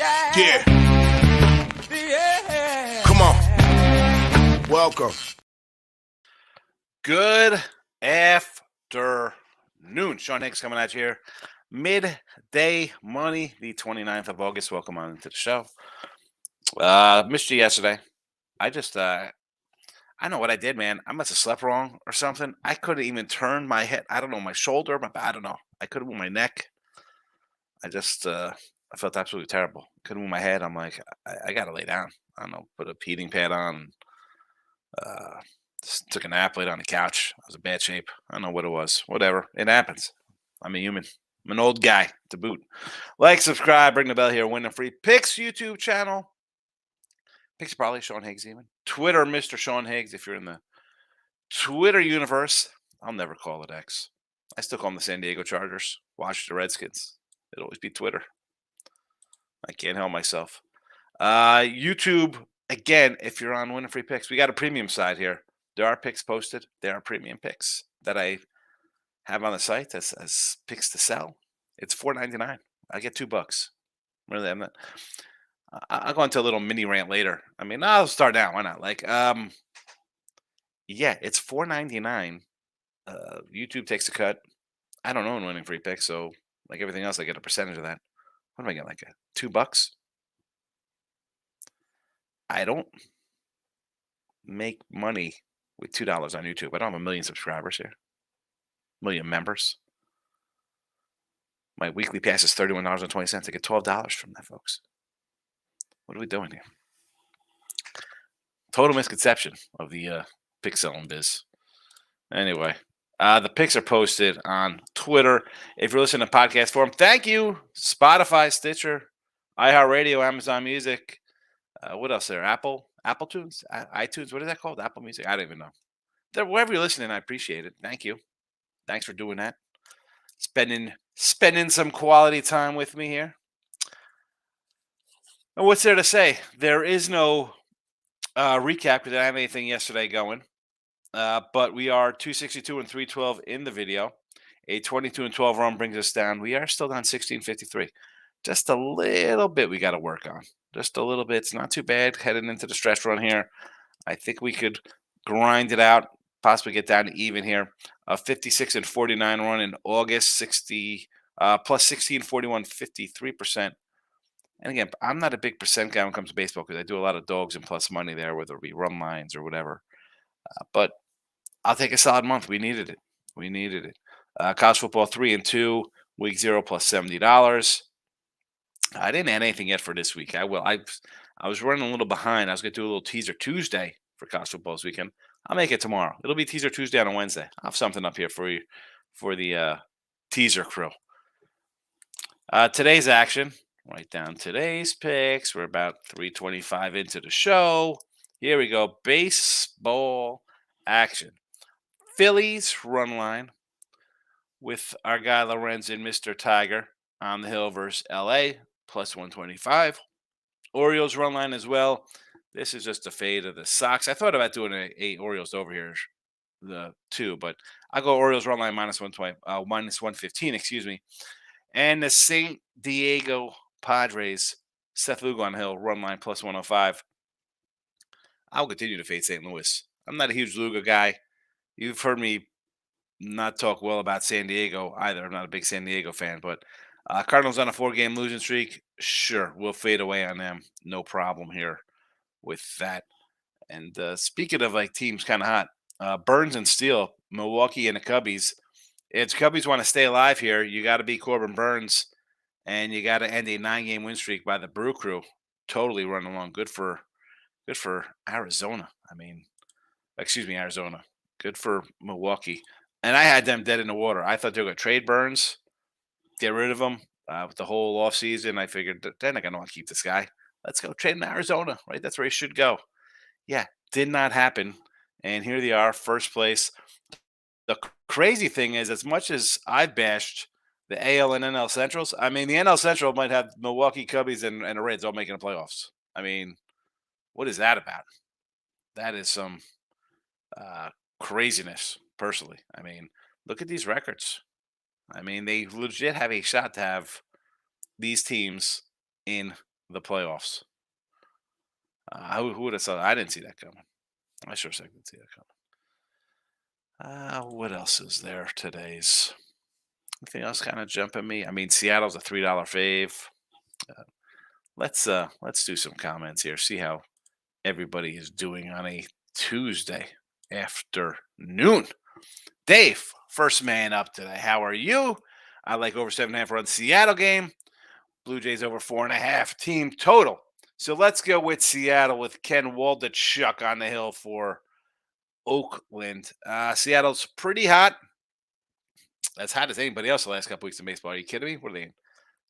Yeah. Come on. Welcome. Good afternoon. Sean Higgs coming at you here. Midday Money, the 29th of August. Welcome on to the show. Missed you yesterday. I know what I did, man. I must have slept wrong or something. I couldn't even turn my head. I don't know, my shoulder, I don't know. I couldn't move my neck. I felt absolutely terrible. Couldn't move my head. I'm like, I got to lay down. I don't know, put a heating pad on. Just took a nap, laid on the couch. I was in bad shape. I don't know what it was. Whatever. It happens. I'm a human. I'm an old guy to boot. Like, subscribe, ring the bell here. Win the free picks YouTube channel. Picks probably Sean Higgs even. Twitter, Mr. Sean Higgs. If you're in the Twitter universe, I'll never call it X. I still call them the San Diego Chargers. Watch the Redskins. It'll always be Twitter. I can't help myself. YouTube, again, if you're on Winning Free Picks, we got a premium side here. There are picks posted. There are premium picks that I have on the site as picks to sell. It's $4.99. I get $2. Really, I'm not. I'll go into a little mini rant later. I mean, I'll start now. Why not? Yeah, it's $4.99. YouTube takes a cut. I don't own Winning Free Picks, so like everything else, I get a percentage of that. What am I getting? Like $2? I don't make money with $2 on YouTube. I don't have 1 million subscribers here. 1 million members. My weekly pass is $31.20. I get $12 from that, folks. What are we doing here? Total misconception of the pick selling biz. Anyway, the picks are posted on Twitter. If you're listening to podcast form, thank you. Spotify, Stitcher, iHeartRadio, Amazon Music. What else there? Apple Tunes, iTunes. What is that called? Apple Music. I don't even know. Wherever you're listening, I appreciate it. Thank you. Thanks for doing that. Spending some quality time with me here. And what's there to say? There is no recap because I didn't have anything yesterday going. But we are 262 and 312 in the video. A 22 and 12 run brings us down. We are still down 1653. Just a little bit we got to work on. Just a little bit. It's not too bad heading into the stretch run here. I think we could grind it out, possibly get down to even here. A 56 and 49 run in August, 60 plus 16, 41, 53%. And again, I'm not a big percent guy when it comes to baseball because I do a lot of dogs and plus money there, whether it be run lines or whatever. But I'll take a solid month. We needed it. College football 3 and 2, week 0 plus $70. I didn't add anything yet for this week. I will. I was running a little behind. I was going to do a little teaser Tuesday for college football this weekend. I'll make it tomorrow. It'll be teaser Tuesday on a Wednesday. I'll have something up here for you for the teaser crew. Today's action. Write down today's picks. We're about 3:25 into the show. Here we go. Baseball action. Phillies run line with our guy Lorenz and Mr. Tiger on the hill versus LA plus 125. Orioles run line as well. This is just a fade of the Sox. I thought about doing a Orioles over here, the 2, but I'll go Orioles run line minus 120, minus 115, excuse me. And the San Diego Padres, Seth Lugo on the hill, run line plus 105. I'll continue to fade St. Louis. I'm not a huge Lugo guy. You've heard me not talk well about San Diego either. I'm not a big San Diego fan, but Cardinals on a 4-game losing streak. Sure, we'll fade away on them. No problem here with that. And speaking of like teams kind of hot, Burns and Steele, Milwaukee and the Cubbies. If the Cubbies want to stay alive here, you got to beat Corbin Burns, and you got to end a 9-game win streak by the Brew Crew. Totally running along. Good for Arizona. Arizona. Good for Milwaukee. And I had them dead in the water. I thought they were going to trade Burns, get rid of him with the whole offseason. I figured they're not going to want to keep this guy. Let's go trade him to Arizona, right? That's where he should go. Yeah, did not happen. And here they are, first place. The crazy thing is, as much as I've bashed the AL and NL Centrals, I mean, the NL Central might have Milwaukee Cubbies and the Reds all making the playoffs. I mean, what is that about? That is some craziness, personally. I mean, look at these records. I mean, they legit have a shot to have these teams in the playoffs. Who would have thought? I didn't see that coming. I sure as heck didn't see that coming. What else is there today's? Anything else kind of jumping me? I mean, Seattle's a $3 fave. Uh, let's do some comments here. See how everybody is doing on a Tuesday afternoon. Dave, first man up today. How are you? I like over 7.5 run Seattle game. Blue Jays over 4.5 team total. So let's go with Seattle with Ken Waldachuk on the hill for Oakland. Seattle's pretty hot. As hot as anybody else the last couple weeks in baseball. Are you kidding me? What are they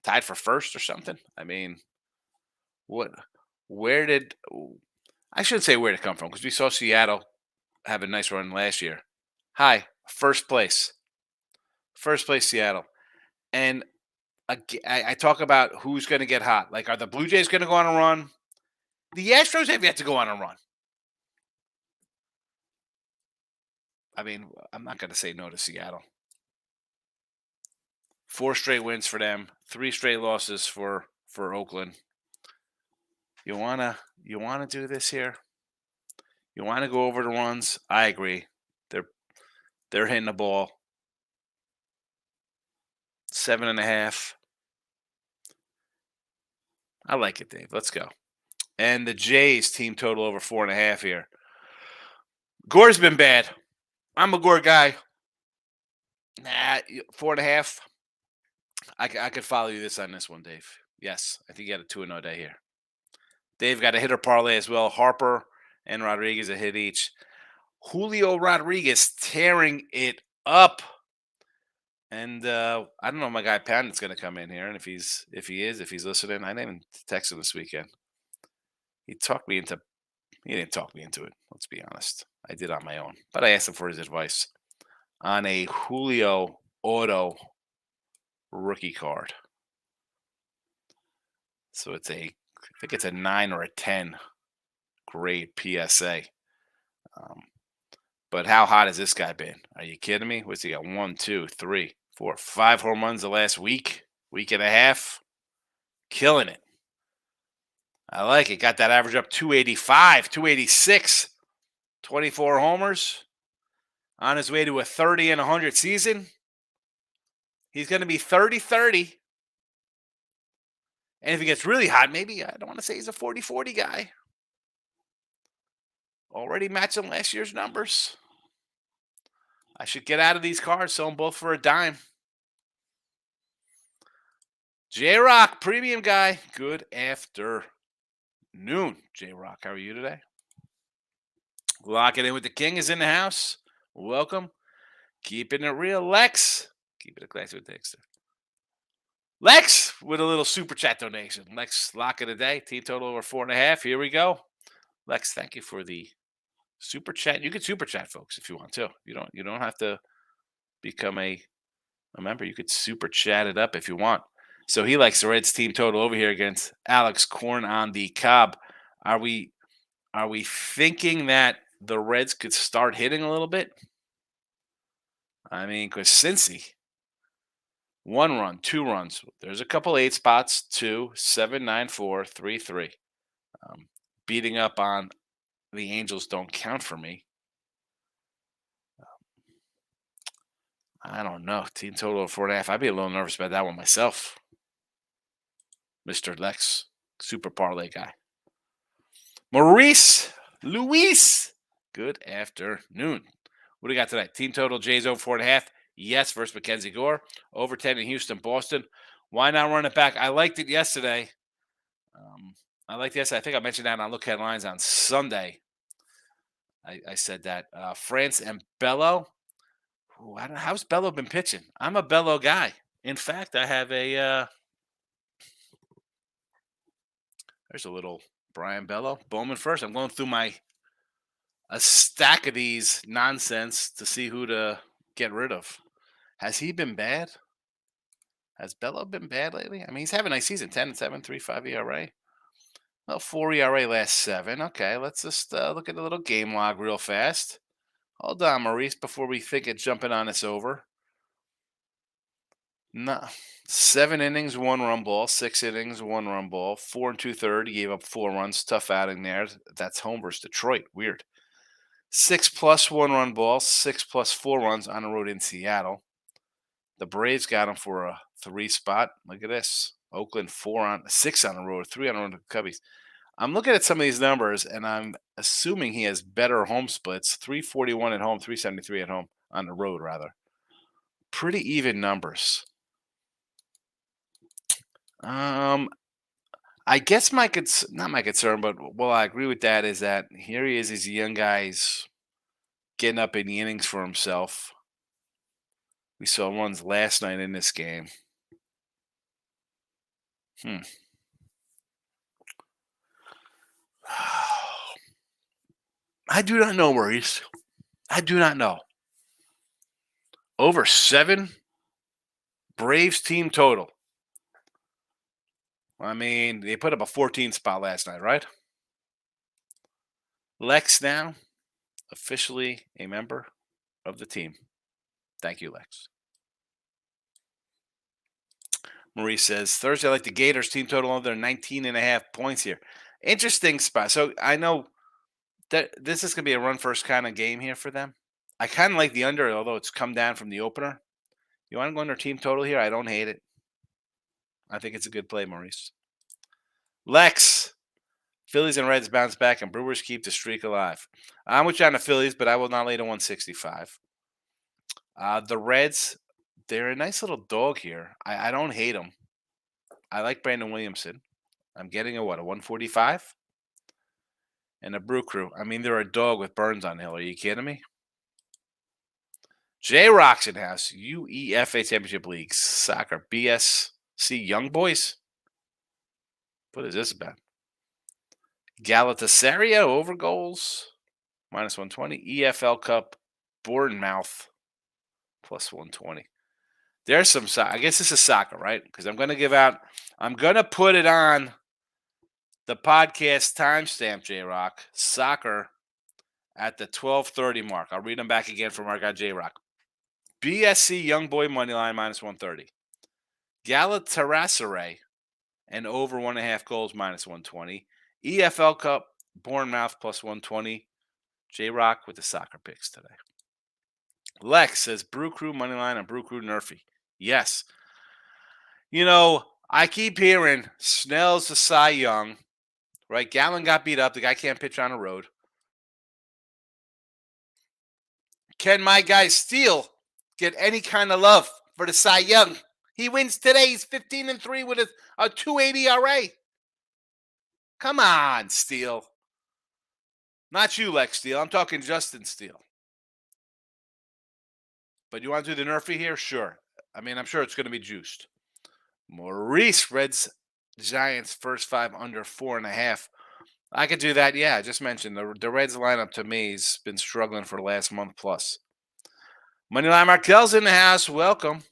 tied for first or something? I mean, what? Where did I shouldn't say where to come from because we saw Seattle have a nice run last year. Hi, first place, Seattle, and I talk about who's going to get hot. Like, are the Blue Jays going to go on a run? The Astros have yet to go on a run. I mean, I'm not going to say no to Seattle. 4 straight wins for them, 3 straight losses for Oakland. You wanna do this here? You want to go over the runs? I agree. They're hitting the ball 7.5. I like it, Dave. Let's go. And the Jays team total over 4.5 here. Gore's been bad. I'm a Gore guy. Nah, 4.5. I could follow you on this one, Dave. Yes, I think you got a 2-0 day here. Dave got a hitter parlay as well. Harper and Rodriguez a hit each. Julio Rodriguez tearing it up. And I don't know if my guy Patton's going to come in here, and if he's listening, I didn't even text him this weekend. He didn't talk me into it. Let's be honest. I did on my own, but I asked him for his advice on a Julio auto rookie card. So I think it's a 9 or a 10 grade PSA. But how hot has this guy been? Are you kidding me? What's he got? 1, 2, 3, 4, 5 home runs the last week and a half. Killing it. I like it. Got that average up 285, 286, 24 homers. On his way to a 30 and 100 season. He's going to be 30-30. And if he gets really hot, maybe, I don't want to say he's a 40-40 guy. Already matching last year's numbers. I should get out of these cards, sell them both for a dime. J-Rock, premium guy. Good afternoon, J-Rock. How are you today? Lock it in with the king is in the house. Welcome. Keeping it real, Lex. Keeping it classy with Dexter. Lex with a little super chat donation. Lex, lock of the day. Team total over 4.5. Here we go. Lex, thank you for the super chat. You can super chat, folks, if you want to. You don't have to become a member. You could super chat it up if you want. So he likes the Reds team total over here against Alex Korn on the Cobb. Are we thinking that the Reds could start hitting a little bit? I mean, because Cincy, 1 run, 2 runs. There's a couple 8 spots, 2, 7, 9, 4, 3, 3. Beating up on the Angels don't count for me. I don't know. Team total of 4.5. I'd be a little nervous about that one myself. Mr. Lex, super parlay guy. Maurice, Luis, good afternoon. What do we got today? Team total, Jays over 4.5. Yes, versus Mackenzie Gore. Over 10 in Houston, Boston. Why not run it back? I liked it yesterday. I think I mentioned that on Look Headlines on Sunday. I said that. France and Bello. Ooh, I don't know. How's Bello been pitching? I'm a Bello guy. In fact, I have a there's a little Brian Bello. Bowman first. I'm going through a stack of these nonsense to see who to get rid of. Has he been bad? Has Bello been bad lately? I mean, he's having a nice season. 10-7, 3.5 ERA. Well, 4 ERA last 7. Okay, let's just look at the little game log real fast. Hold on, Maurice, before we think of jumping on this over. No, 7 innings, 1 run ball. 6 innings, 1 run ball. 4 and 2/3. He gave up 4 runs. Tough outing there. That's home versus Detroit. Weird. 6 plus 1 run ball. 6 plus 4 runs on the road in Seattle. The Braves got him for a 3 spot. Look at this. Oakland 4 on 6 on the road, 3 on the road to the Cubbies. I'm looking at some of these numbers, and I'm assuming he has better home splits. 341 at home, 373 at home on the road, rather. Pretty even numbers. Um, I guess not my concern, but well, I agree with that. Is that here he is? He's a young guy. He's getting up in the innings for himself. We saw runs last night in this game. Hmm. I do not know, Maurice. I do not know. Over 7 Braves team total. I mean, they put up a 14 spot last night, right? Lex now officially a member of the team. Thank you, Lex. Maurice says, Thursday, I like the Gators team total under 19.5 points here. Interesting spot. So I know that this is going to be a run first kind of game here for them. I kind of like the under, although it's come down from the opener. You want to go under team total here? I don't hate it. I think it's a good play, Maurice. Lex, Phillies and Reds bounce back, and Brewers keep the streak alive. I'm with you on the Phillies, but I will not lay to 165. The Reds, they're a nice little dog here. I don't hate them. I like Brandon Williamson. I'm getting a 145? And a Brew Crew. I mean, they're a dog with Burns on the hill. Are you kidding me? J Rocks in house. UEFA Championship League. Soccer. BSC Young Boys. What is this about? Galatasaray over goals. Minus 120. EFL Cup. Bournemouth. Plus 120. There's some I guess this is soccer, right? Because I'm going to put it on the podcast timestamp, J-Rock. Soccer at the 12:30 mark. I'll read them back again from our guy, J-Rock. BSC Young Boy Moneyline minus 130. Galatasaray and over 1.5 goals minus 120. EFL Cup Bournemouth plus 120. J-Rock with the soccer picks today. Lex says Brew Crew Moneyline and Brew Crew Nerfy. Yes. You know, I keep hearing Snell's the Cy Young, right? Gallen got beat up. The guy can't pitch on the road. Can my guy Steele get any kind of love for the Cy Young? He wins today. He's 15-3 with a 2.80 ERA. Come on, Steele. Not you, Lex Steele. I'm talking Justin Steele. But you want to do the Nerfy here? Sure. I mean, I'm sure it's going to be juiced. Maurice, Reds Giants first 5 under 4.5. I could do that. Yeah, I just mentioned the Reds lineup to me has been struggling for the last month plus. Moneyline Markel's in the house. Welcome.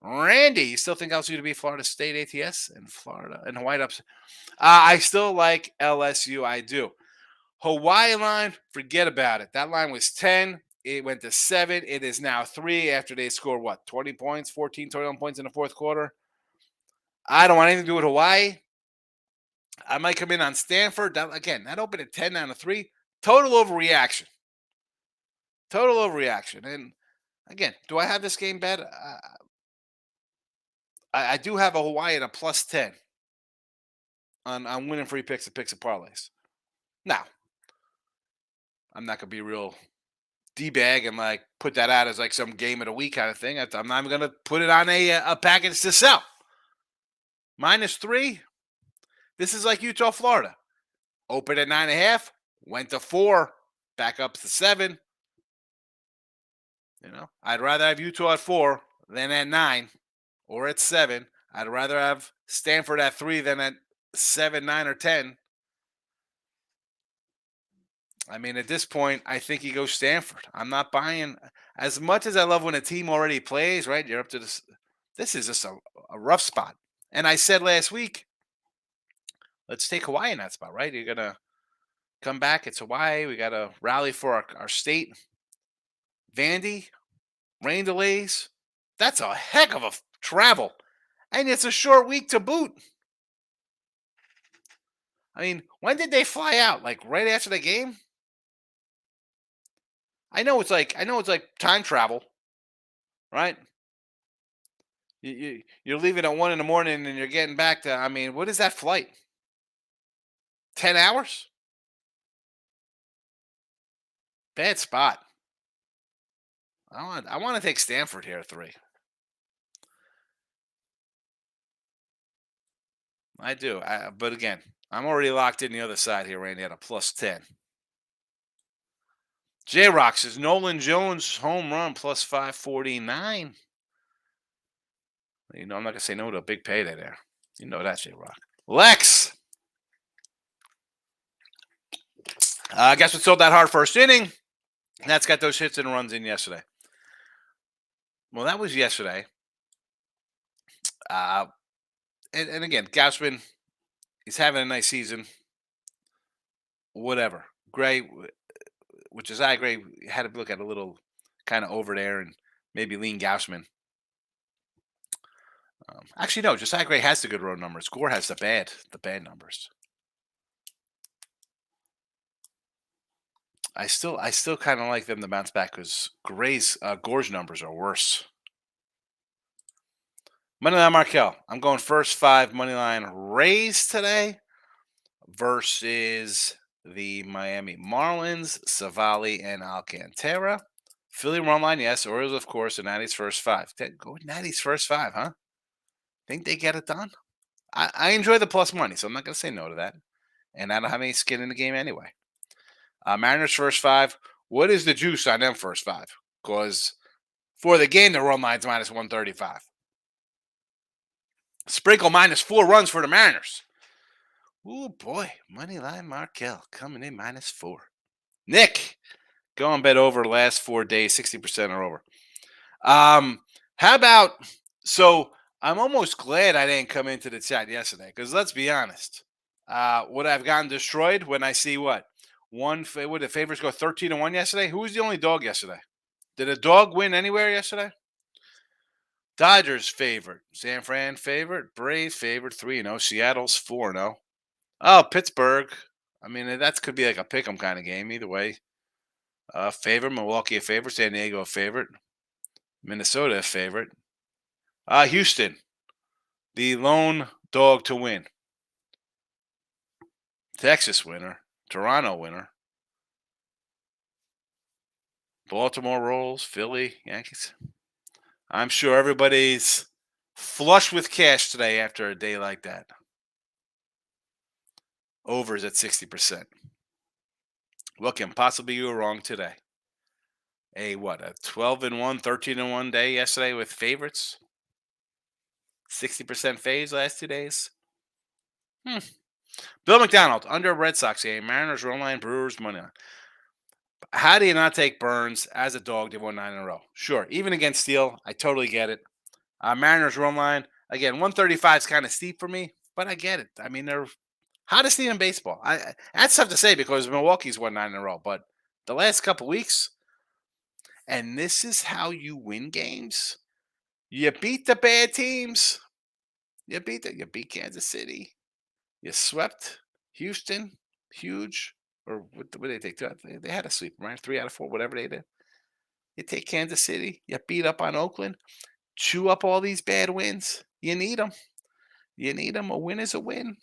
Randy, you still think LSU to be Florida State ATS and Florida and Hawaii ups? I still like LSU. I do. Hawaii line, forget about it. That line was 10. It went to 7. It is now 3 after they scored, 20 points, 14, 21 points in the fourth quarter. I don't want anything to do with Hawaii. I might come in on Stanford. That opened at 10 down to 3. Total overreaction. And again, do I have this game bet? I do have a Hawaii at a plus 10 on winning free picks and picks and parlays. Now, I'm not going to be real D-bag and put that out as some game of the week kind of thing. I'm not even going to put it on a package to sell. -3. This is like Utah, Florida. Opened at 9.5, went to 4, back up to 7. I'd rather have Utah at 4 than at 9 or at 7. I'd rather have Stanford at 3 than at 7, 9, or 10. I mean, at this point, I think he goes Stanford. I'm not buying as much as I love when a team already plays, right? You're up to this. This is just a rough spot. And I said last week, let's take Hawaii in that spot, right? You're going to come back. It's Hawaii. We got to rally for our state. Vandy, rain delays. That's a heck of a travel, and it's a short week to boot. I mean, when did they fly out? Like right after the game? I know it's like time travel, right? You're leaving at 1 in the morning and you're getting back to. I mean, what is that flight? 10 hours? Bad spot. I want to take Stanford here at 3. I do. But again, I'm already locked in the other side here, Randy, at a +10. J Rock says Nolan Jones home run +549. You know, I'm not gonna say no to a big payday there. You know that, J Rock. Lex, I guess what sold that hard first inning. That's got those hits and runs in yesterday. Well, that was yesterday. Uh, and again, Gausman, he's having a nice season. Whatever. Gray, which is I agree, had to look at a little kind of over there and maybe lean Gausman. Actually, no, Josiah Gray has the good road numbers. Gore has the bad numbers. I still kind of like them to bounce back because Gore's numbers are worse. Moneyline Markel. I'm going first 5 moneyline Rays today versus the Miami Marlins, Savali and Alcantara. Philly run line, yes. Orioles, of course, and Natty's first 5. Go with Natty's first 5, huh? Think they get it done? I enjoy the plus money, so I'm not going to say no to that. And I don't have any skin in the game anyway. Mariners first 5. What is the juice on them first 5? Because for the game, the run line's -135. Sprinkle -4 runs for the Mariners. Oh boy, Moneyline Markel coming in -4. Nick, go on bet over the last 4 days, 60% or over. How about so? I'm almost glad I didn't come into the chat yesterday because let's be honest. Would I have gotten destroyed when I see what would the favorites go 13-1 yesterday? Who was the only dog yesterday? Did a dog win anywhere yesterday? Dodgers favorite, San Fran favorite, Braves favorite 3-0, Seattle's 4-0. Oh, Pittsburgh. I mean, that could be like a pick 'em kind of game. Either way, favorite, Milwaukee a favorite, San Diego a favorite, Minnesota a favorite. Houston, the lone dog to win. Texas winner, Toronto winner. Baltimore rolls, Philly, Yankees. I'm sure everybody's flush with cash today after a day like that. Overs at 60%. What can possibly go wrong today? A 12-1, 13-1 day yesterday with favorites? 60% phase last 2 days? Bill McDonald, under Red Sox game, Mariners run line, Brewers money line. How do you not take Burns as a dog? They won 9 in a row. Sure, even against Steele, I totally get it. Mariners run line, again, 135 is kind of steep for me, but I get it. I mean, they're hottest team in baseball. That's tough to say because Milwaukee's won 9 in a row, but the last couple weeks, and this is how you win games. You beat the bad teams. You beat Kansas City. You swept Houston, huge. Or what did they take? They had a sweep, right? 3 out of 4, whatever they did. You take Kansas City. You beat up on Oakland. Chew up all these bad wins. You need them. You need them. A win is a win.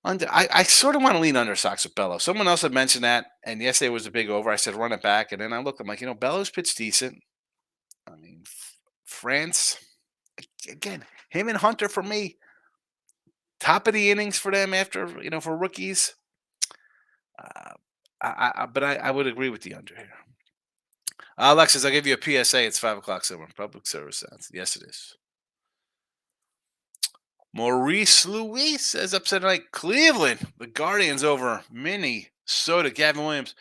I sort of want to lean under Sox with Bello. Someone else had mentioned that, and yesterday was a big over. I said run it back, and then I looked. I'm like, Bello's pitched decent. I mean, France again. Him and Hunter for me. Top of the innings for them after for rookies. But I would agree with the under here. Alexis, I'll give you a PSA. It's 5:00 somewhere. Public service sounds. Yes, it is. Maurice Louis says upset tonight. Cleveland, the Guardians over Minnesota. Gavin Williams.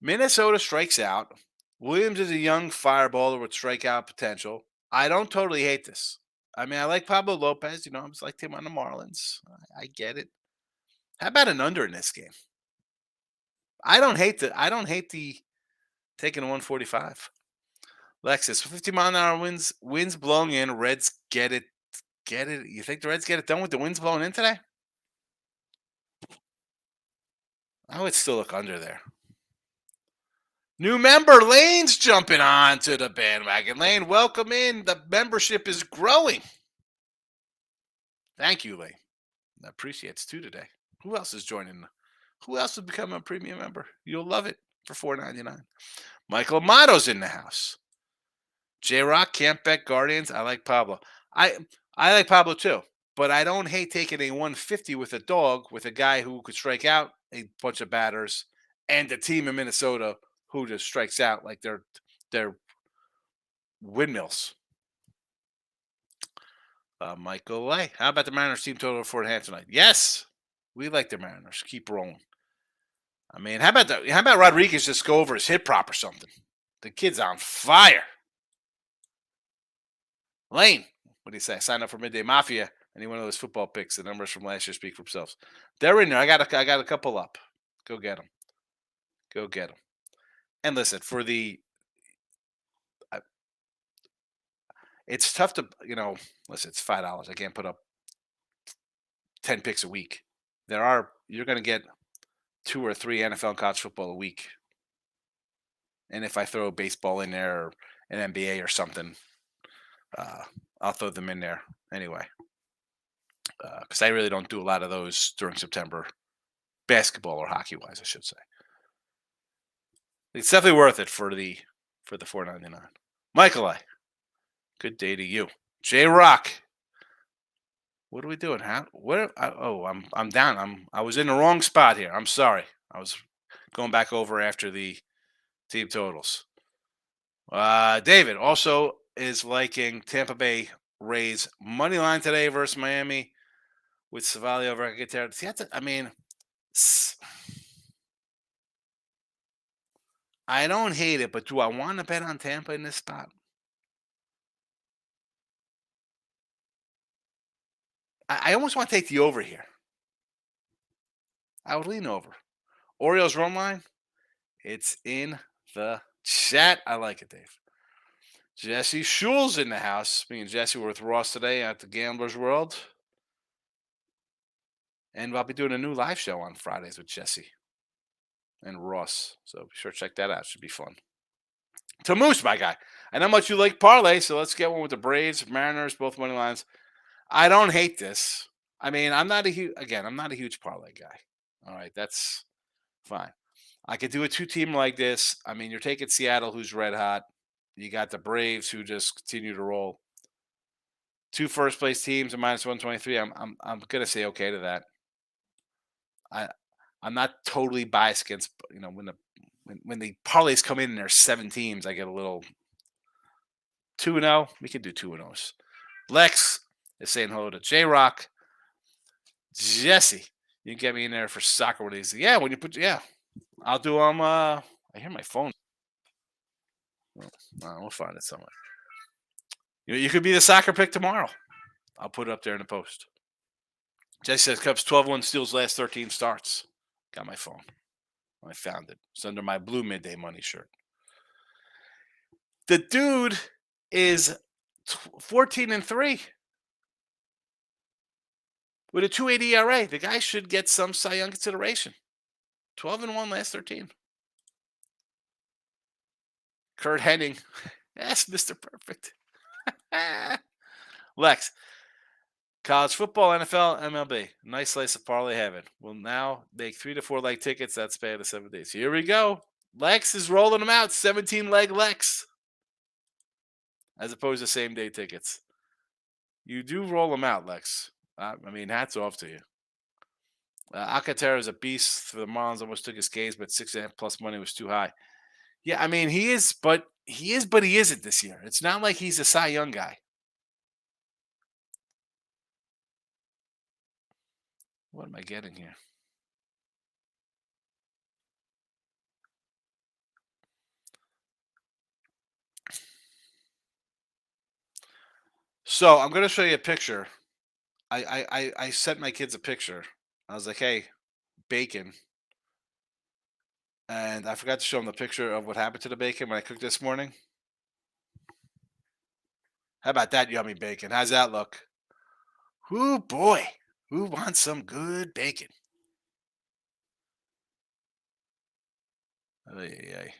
Minnesota strikes out. Williams is a young fireballer with strikeout potential. I don't totally hate this. I mean, I like Pablo Lopez. I just liked him on the Marlins. I get it. How about an under in this game? I don't hate the taking a 145. Lexus, 50-mile-an-hour winds blowing in. Reds get it. Get it? You think the Reds get it done with the winds blowing in today? I would still look under there. New member Lane's jumping on to the bandwagon. Lane, welcome in. The membership is growing. Thank you, Lane. I appreciate it too today. Who else is joining? Who else has become a premium member? You'll love it for $4.99. Michael Amato's in the house. J Rock can't bet Guardians. I like Pablo. I I like Pablo too, but I don't hate taking a 150 with a dog with a guy who could strike out a bunch of batters and a team in Minnesota who just strikes out like they're windmills. Michael A. How about the Mariners team total for hand tonight? Yes, we like the Mariners. Keep rolling. I mean, how about Rodriguez just go over his hit prop or something? The kid's on fire. Lane, what do you say? Sign up for Midday Mafia. Any one of those football picks? The numbers from last year speak for themselves. They're in there. I got a couple up. Go get them. Go get them. And listen, it's tough to listen. It's $5. I can't put up 10 picks a week. You're going to get 2 or 3 NFL and college football a week. And if I throw baseball in there or an NBA or something, I'll throw them in there anyway. Because I really don't do a lot of those during September, basketball or hockey wise, I should say. It's definitely worth it for the $4.99. Michael A. Good day to you. J Rock. What are we doing? How? I'm down. I was in the wrong spot here. I'm sorry. I was going back over after the team totals. David also is liking Tampa Bay Rays money line today versus Miami with Savali over Guitar. See, I mean, I don't hate it, but do I want to bet on Tampa in this spot? I almost want to take the over here. I would lean over. Orioles run line. It's in the chat. I like it, Dave. Jesse Schul's in the house. Me and Jesse were with Ross today at the Gamblers World. And I'll be doing a new live show on Fridays with Jesse and Ross. So be sure to check that out. Should be fun. To Moose, my guy. I know how much you like parlay, so let's get one with the Braves, Mariners, both money lines. I don't hate this. I mean, I'm not a huge parlay guy. All right, that's fine. I could do a 2-team like this. I mean, you're taking Seattle, who's red hot. You got the Braves, who just continue to roll. 2 first place teams at -123. I'm gonna say okay to that. I'm not totally biased against when the parlays come in and there's 7 teams, I get a little 2-0. We could do 2-0s. Lex is saying hello to J Rock. Jesse, you can get me in there for soccer when he's when you put I'll do I hear my phone. We'll find it somewhere. You could be the soccer pick tomorrow. I'll put it up there in the post. Jesse says Cubs 12-1 steals last 13 starts. Got my phone. I found it. It's under my blue midday money shirt. The dude is 14-3 with a 2.80 ERA. The guy should get some Cy Young consideration. 12-1 last 13. Kurt Henning. That's Mr. Perfect. Lex. College football, NFL, MLB. Nice slice of parlay heaven. We'll now make 3 to 4 leg tickets that span to 7 days. Here we go. Lex is rolling them out. 17 leg Lex. As opposed to same day tickets. You do roll them out, Lex. I mean, hats off to you. Alcantara is a beast for the Marlins. Almost took his games, but 6.5 plus money was too high. Yeah, I mean, he but he isn't this year. It's not like he's a Cy Young guy. What am I getting here? So I'm going to show you a picture. I sent my kids a picture. I was like, hey, bacon. And I forgot to show them the picture of what happened to the bacon when I cooked this morning. How about that yummy bacon? How's that look? Ooh, boy. Who wants some good bacon? Ay, ay, ay.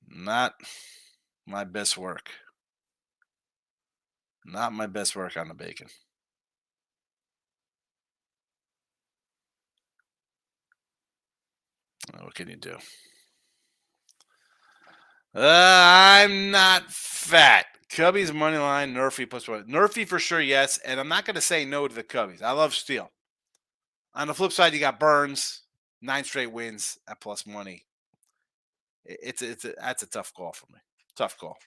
Not my best work. Not my best work on the bacon. What can you do? I'm not fat. Cubbies money line, Nerfy plus one. Nerfy for sure, yes. And I'm not going to say no to the Cubbies. I love Steele. On the flip side, you got Burns, 9 straight wins at plus money. That's a tough call for me. Tough call.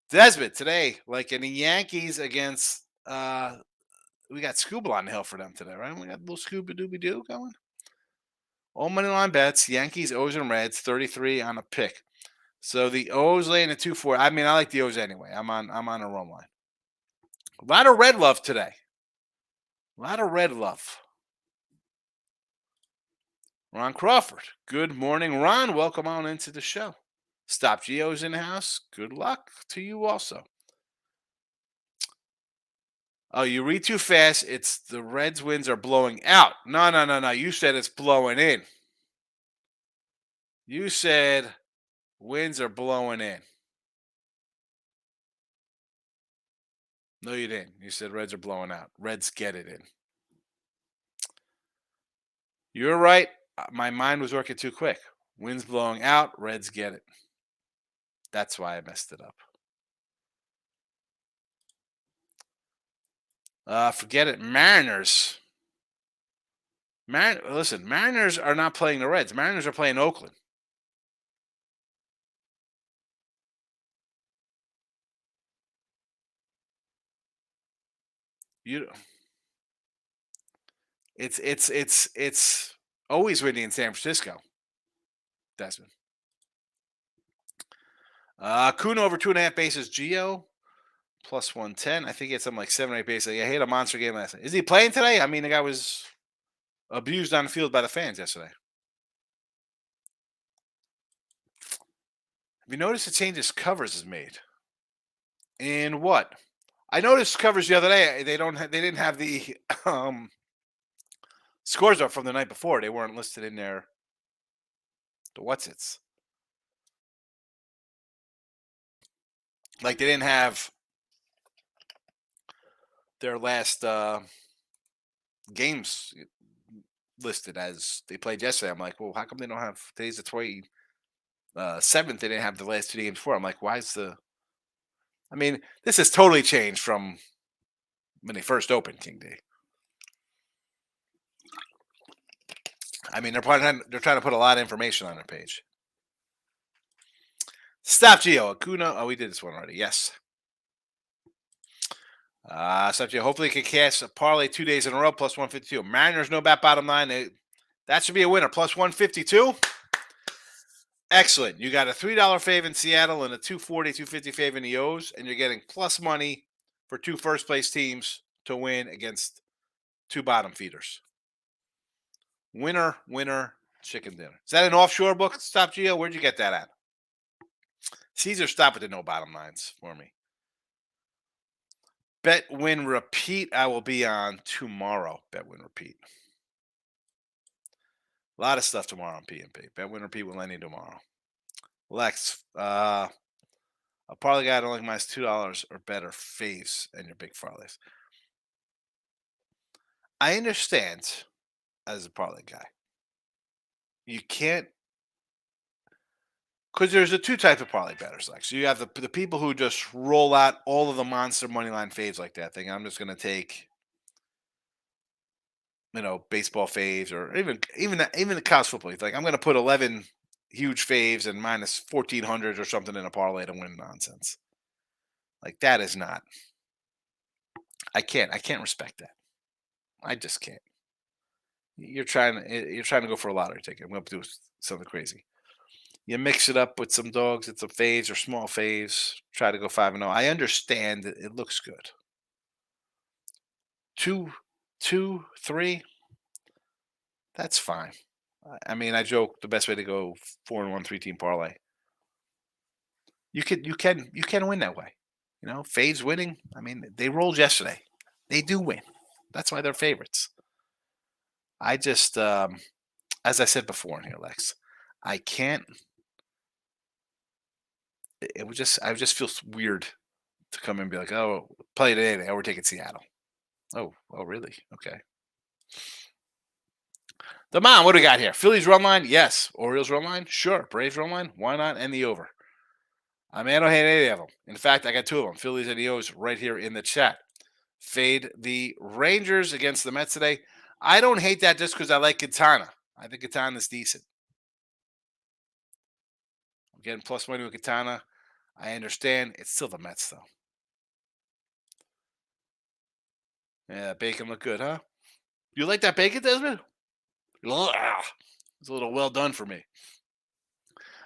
Desmond today, like in the Yankees against we got Scuba on the hill for them today, right? We got a little Scuba Dooby Doo going. All money line bets, Yankees, O's, and Reds, 33 on a pick. So the O's laying a 2-4. I mean, I like the O's anyway. I'm on a run line. A lot of red love today. A lot of red love. Ron Crawford. Good morning, Ron. Welcome on into the show. Stop Geo's in the house. Good luck to you also. Oh, you read too fast. It's the Reds winds are blowing out. No, no, no, no. You said it's blowing in. You said winds are blowing in. No, you didn't. You said Reds are blowing out. Reds get it in. You're right. My mind was working too quick. Winds blowing out. Reds get it. That's why I messed it up. Forget it. Mariners. Listen, Mariners are not playing the Reds. Mariners are playing Oakland. You, it's always windy in San Francisco. Desmond. Kuhn over 2.5 bases. Geo plus 110. I think he had something like 7 or 8 bases. He had a monster game last night. Is he playing today? I mean, the guy was abused on the field by the fans yesterday. Have you noticed the changes covers is made? And what? I noticed covers the other day. They didn't have the scores up from the night before. They weren't listed in there. The what's its like they didn't have their last games listed as they played yesterday. I'm like, well, how come they don't have today's the 27th? They didn't have the last 2 games before. I'm like, why is the? I mean, this has totally changed from when they first opened King Day. I mean, they're trying to put a lot of information on their page. Stop Geo Acuna. Oh, we did this one already. Yes. Stop Geo. Hopefully, he can cash a parlay 2 days in a row plus 152. Mariners no bat bottom line. That should be a winner. Plus 152. Excellent. You got a $3 fave in Seattle and a 240, 250 fave in the O's, and you're getting plus money for 2 first place teams to win against 2 bottom feeders. Winner, winner, chicken dinner. Is that an offshore book? Stop Geo. Where'd you get that at? Caesar, stop with the no bottom lines for me. Bet, win, repeat. I will be on tomorrow. Bet, win, repeat. A lot of stuff tomorrow on PNP. Bet, win, repeat with Lenny tomorrow. Lex, a parlay guy don't like minus $2 or better faves and your big parlays. I understand as a parlay guy. You can't, because there's a 2 types of parlay bettors. Like, so you have the people who just roll out all of the monster money line faves like that thing. I'm just going to take, baseball faves or even the college football. Like, I'm going to put 11 huge faves and minus 1,400 or something in a parlay to win nonsense. Like, that is not. I can't respect that. I just can't. You're trying to go for a lottery ticket. I'm going to do something crazy. You mix it up with some dogs and some faves or small faves. Try to go 5-0. I understand that it looks good. 2, 2, 3. That's fine. I mean, I joke the best way to go 4-1 3-team parlay. You can win that way. Fade's winning. I mean, they rolled yesterday. They do win. That's why they're favorites. I just, as I said before in here, Lex, I can't. I just feel weird to come in and be like, oh, play today. Oh, we're taking Seattle. Oh, really? Okay. The mom, what do we got here? Phillies run line? Yes. Orioles run line? Sure. Braves run line? Why not? And the over. I mean, I don't hate any of them. In fact, I got two of them, Phillies and the O's, right here in the chat. Fade the Rangers against the Mets today. I don't hate that just because I like Quintana. I think Quintana's decent. I'm getting plus money with Quintana. I understand. It's still the Mets, though. Yeah, bacon look good, huh? You like that bacon, Desmond? It's a little well done for me.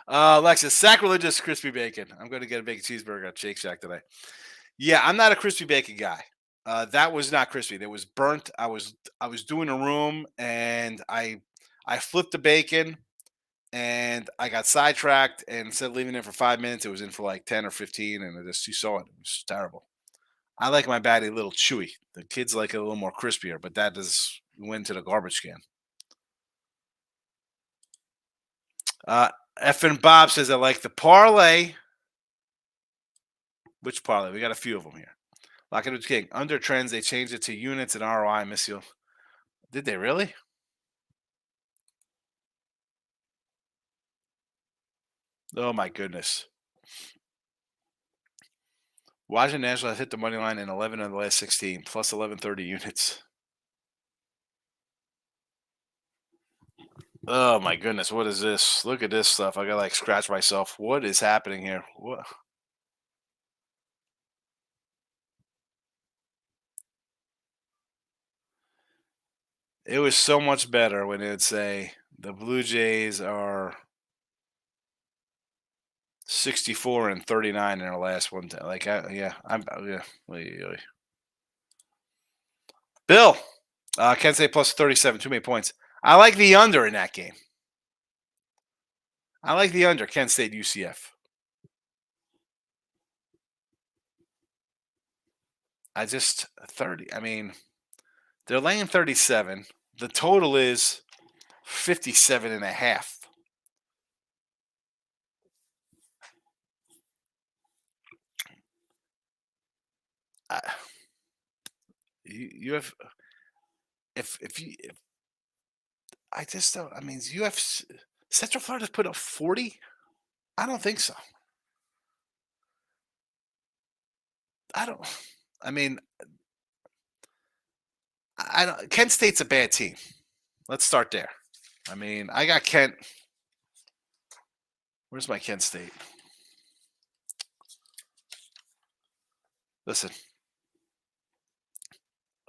Alexis, sacrilegious crispy bacon. I'm going to get a bacon cheeseburger at Shake Shack today. Yeah, I'm not a crispy bacon guy. That was not crispy. That was burnt. I was doing a room and I flipped the bacon and I got sidetracked and instead of leaving it for 5 minutes, it was in for like 10 or 15, and you saw it. It was terrible. I like my batty a little chewy. The kids like it a little more crispier, but that does went to the garbage can. Uh, F and Bob says I like the parlay. Which parlay? We got a few of them here. Lock it with King. Under trends, they changed it to units and ROI. I miss you. Did they really? Oh my goodness. Washington Nationals hit the money line in 11 of the last 16, plus 1130 units. Oh my goodness, what is this? Look at this stuff. I gotta like scratch myself. What is happening here? What? It was so much better when it would say the Blue Jays are 64 and 39 in their last one. Like, yeah, yeah. Bill, Kent State plus 37, too many points. I like the under in that game. I like the under, Kent State UCF. I just 30. I mean, they're laying 37. The total is 57 and a half. You have if you if, I just don't. I mean, you have Central Florida's put up 40. I don't think so. I don't. I mean, I don't. Kent State's a bad team. Let's start there. I mean, I got Kent. Where's my Kent State? Listen,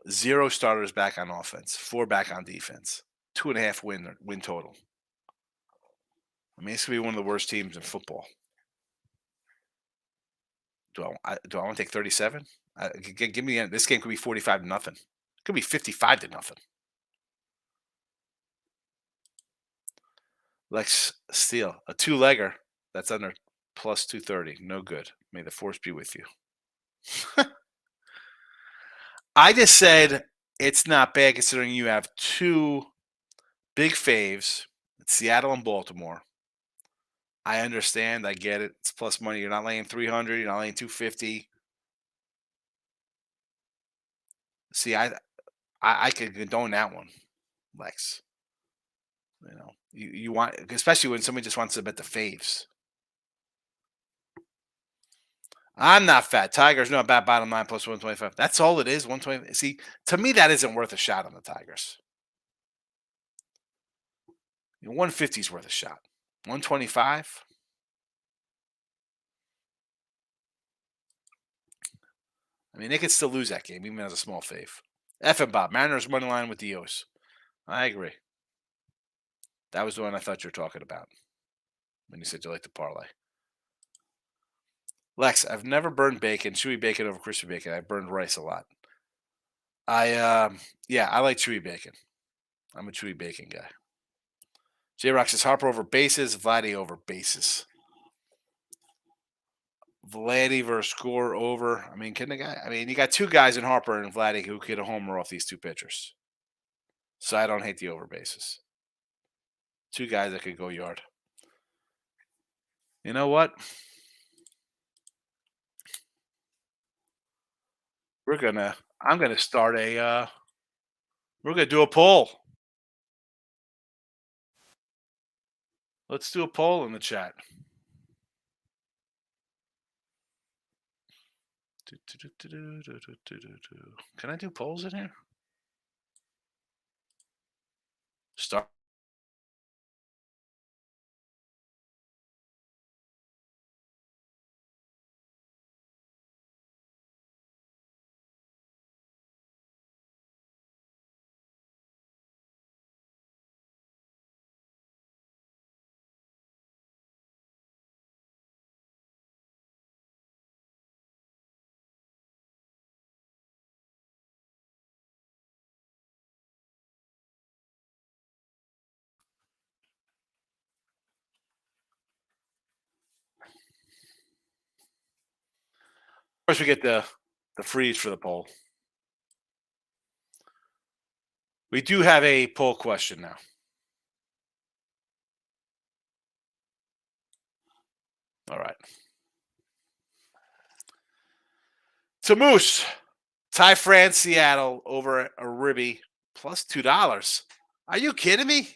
0 starters back on offense, 4 back on defense, 2.5 win total. I mean, it's gonna be one of the worst teams in football. Do I want to take 37? Give me this game could be 45 to nothing. It could be 55 to nothing. Lex Steele, a 2-legger that's under plus 230. No good. May the force be with you. I just said it's not bad considering you have 2 big faves, Seattle and Baltimore. I understand. I get it. It's plus money. You're not laying 300. You're not laying 250. See, I could condone that one, Lex. You want, especially when somebody just wants to bet the faves. I'm not fat. Tigers, no, bad bottom line plus 125. That's all it is. 120. See, to me, that isn't worth a shot on the Tigers. 150 is worth a shot. 125. I mean, they could still lose that game, even as a small fave. F and Bob. Mariners money line with the O's. I agree. That was the one I thought you were talking about when you said you like the parlay. Lex, I've never burned bacon, chewy bacon over crispy bacon. I burned rice a lot. Yeah, I like chewy bacon. I'm a chewy bacon guy. J Rock says Harper over bases, Vladdy over bases. Vladdy versus score over. I mean, can the guy? I mean, you got two guys in Harper and Vladdy who could a homer off these two pitchers. So I don't hate the over bases. Two guys that could go yard. You know what? I'm gonna start a. We're gonna do a poll. Let's do a poll in the chat. Can I do polls in here? Start. Of course, we get the freeze for the poll. We do have a poll question now. All right. So Moose, Ty France, Seattle over a ribby plus $2. Are you kidding me?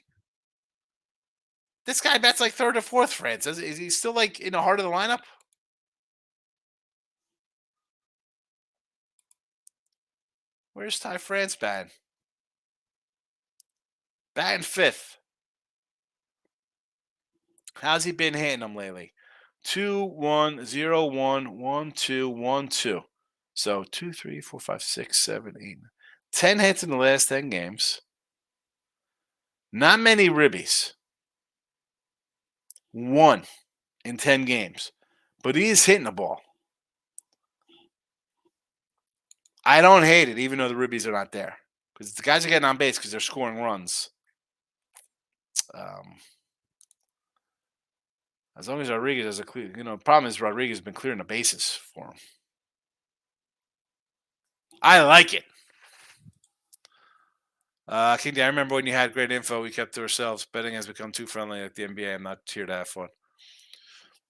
This guy bets like third or fourth France. Is he still like in the heart of the lineup? Where's Ty France batting? Batting fifth. How's he been hitting them lately? 2, 1, 0, 1, 1, 2, 1, 2. So 2, 3, 4, 5, 6, 7, 8, 10 hits in the last 10 games. Not many ribbies. 1 in 10 games. But he is hitting the ball. I don't hate it, even though the ribbies are not there. Because the guys are getting on base because they're scoring runs. As long as Rodriguez has a clear, problem is Rodriguez has been clearing the bases for him. I like it. King D, I remember when you had great info, we kept to ourselves. Betting has become too friendly like the NBA. I'm not here to have fun.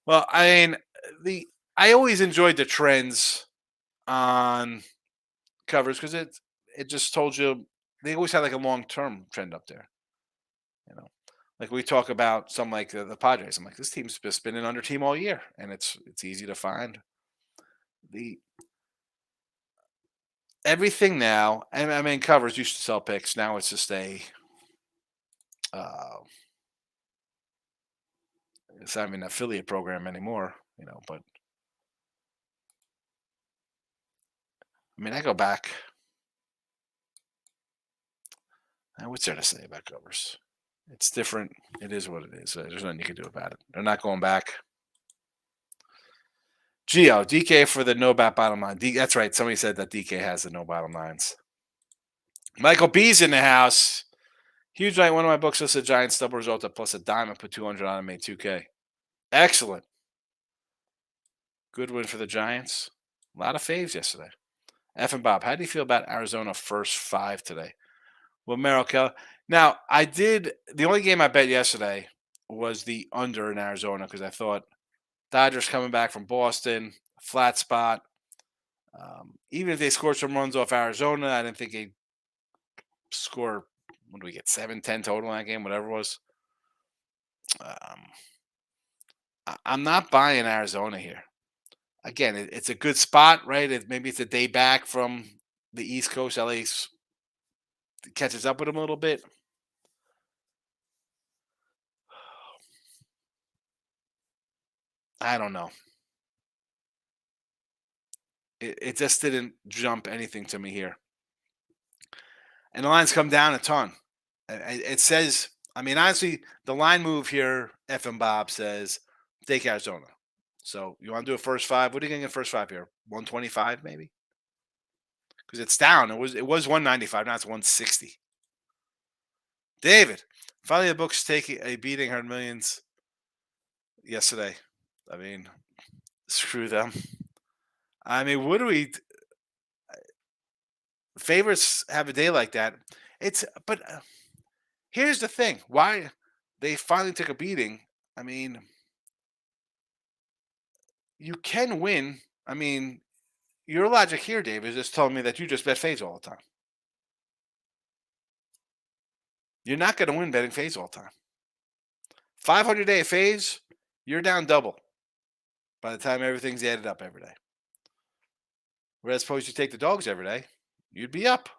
Well, I mean, I always enjoyed the trends on covers because it just told you they always had like a long term trend up there. Like we talk about some like the Padres. I'm like, this team's been an under team all year, and it's easy to find the everything now. And I mean, covers used to sell picks. Now it's just uh, it's not even an affiliate program anymore. But I mean, I go back. What's there to say about covers? It's different. It is what it is. There's nothing you can do about it. They're not going back. Geo, DK for the no bat bottom line. That's right. Somebody said that DK has the no bottom lines. Michael B's in the house. Huge night. One of my books listed Giants double result at plus a dime and put 200 on and made 2K. Excellent. Good win for the Giants. A lot of faves yesterday. F and Bob, how do you feel about Arizona first 5 today? Well, Merrill. Now, the only game I bet yesterday was the under in Arizona because I thought Dodgers coming back from Boston, flat spot. Even if they scored some runs off Arizona, I didn't think they'd score, what do we get, 7, 10 total in that game, whatever it was. I'm not buying Arizona here. Again, it's a good spot, right? Maybe it's a day back from the East Coast. LA catches up with them a little bit. I don't know. It just didn't jump anything to me here. And the lines come down a ton. It says, I mean, honestly, the line move here, F and Bob says, take Arizona. So you want to do a first 5? What are you going to get first 5 here? 125 maybe? Because it's down. It was 195. Now it's 160. David, finally the book's taking a beating, 100 millions yesterday. I mean, Screw them. I mean, what do we favorites have a day like that? But here's the thing: why they finally took a beating. I mean, you can win. I mean, your logic here, Dave, is just telling me that you just bet phase all the time. You're not going to win betting phase all the time. 500-day phase, you're down double by the time everything's added up every day. Whereas suppose you take the dogs every day, you'd be up.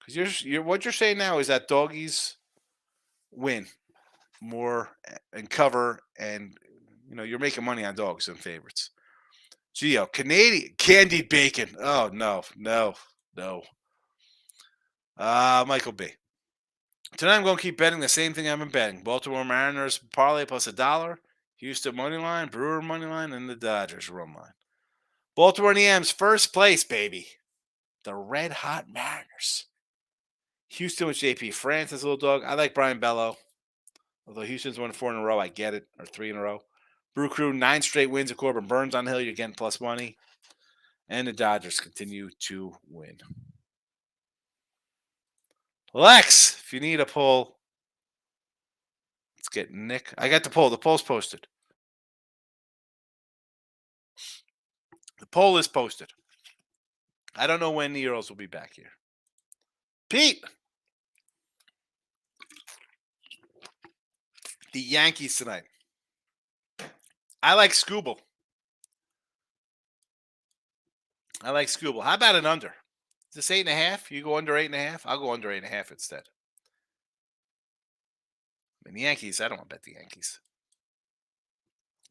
Because you're what you're saying now is that doggies win more and cover, and you're making money on dogs than favorites. Geo, Canadian candied bacon. Oh no, no, no. Michael B. Tonight I'm going to keep betting the same thing I've been betting. Baltimore Mariners parlay plus $1. Houston money line, Brewer money line, and the Dodgers run line. Baltimore and the M's first place, baby. The red hot Mariners. Houston with JP France as a little dog. I like Brian Bello. Although Houston's won 4 in a row, I get it. Or 3 in a row. Brew Crew, 9 straight wins of Corbin Burns on the hill. You're getting plus money. And the Dodgers continue to win. Lex, if you need a poll, let's get Nick. I got the poll. The poll's posted. The poll is posted. I don't know when the Earls will be back here. Pete. The Yankees tonight. I like Scooble. How about an under? Is this 8.5? You go under 8.5? I'll go under 8.5 instead. I mean, the Yankees, I don't want to bet the Yankees.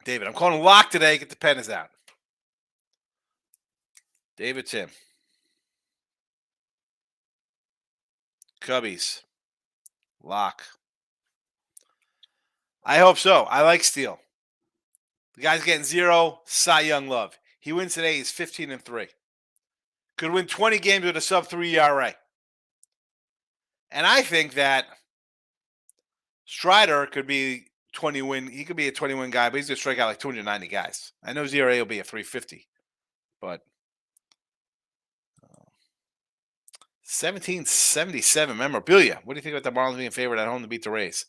David, I'm calling a lock today. Get the pennants out. David Tim. Cubbies. Lock. I hope so. I like Steele. The guy's getting 0 Cy Young love. He wins today. He's 15-3. Could win 20 games with a sub-3 ERA. And I think that Strider could be 20 win. He could be a 20-win guy, but he's going to strike out like 290 guys. I know his ERA will be a 350, but 1777 memorabilia. What do you think about the Marlins being favored at home to beat the Rays?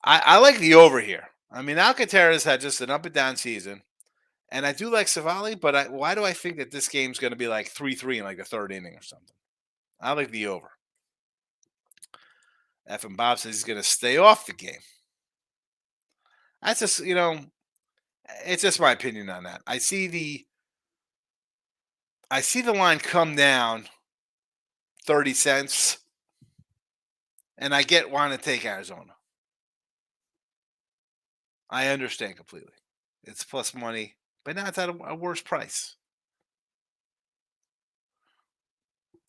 I like the over here. I mean, Alcantara's had just an up and down season, and I do like Savali, but why do I think that this game's going to be like 3-3 in like the third inning or something? I like the over. F and Bob says he's going to stay off the game. That's just, it's just my opinion on that. I see the line come down 30 cents, and I get wanting to take Arizona. I understand completely. It's plus money, but now it's at a worse price.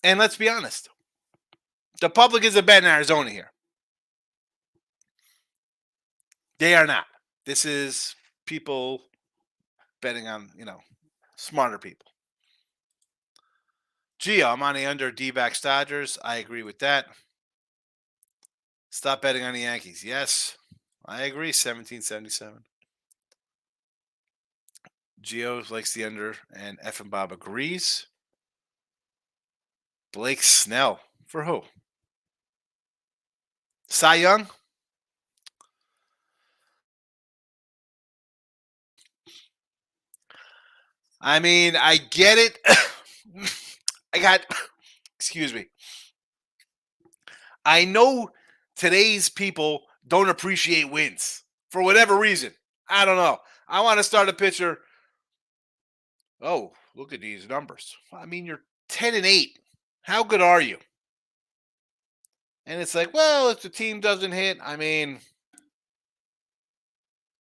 And let's be honest, the public is a bet in Arizona here. They are not. This is people betting on, smarter people. Gio, I'm on the under D-backs Dodgers. I agree with that. Stop betting on the Yankees. Yes, I agree. 1777. Gio likes the under, and F and Bob agrees. Blake Snell. For who? Cy Young? I mean, I get it. Excuse me. I know today's people don't appreciate wins for whatever reason. I don't know. I want to start a pitcher. Oh, look at these numbers. I mean, you're 10-8. How good are you? And it's like, well, if the team doesn't hit, I mean,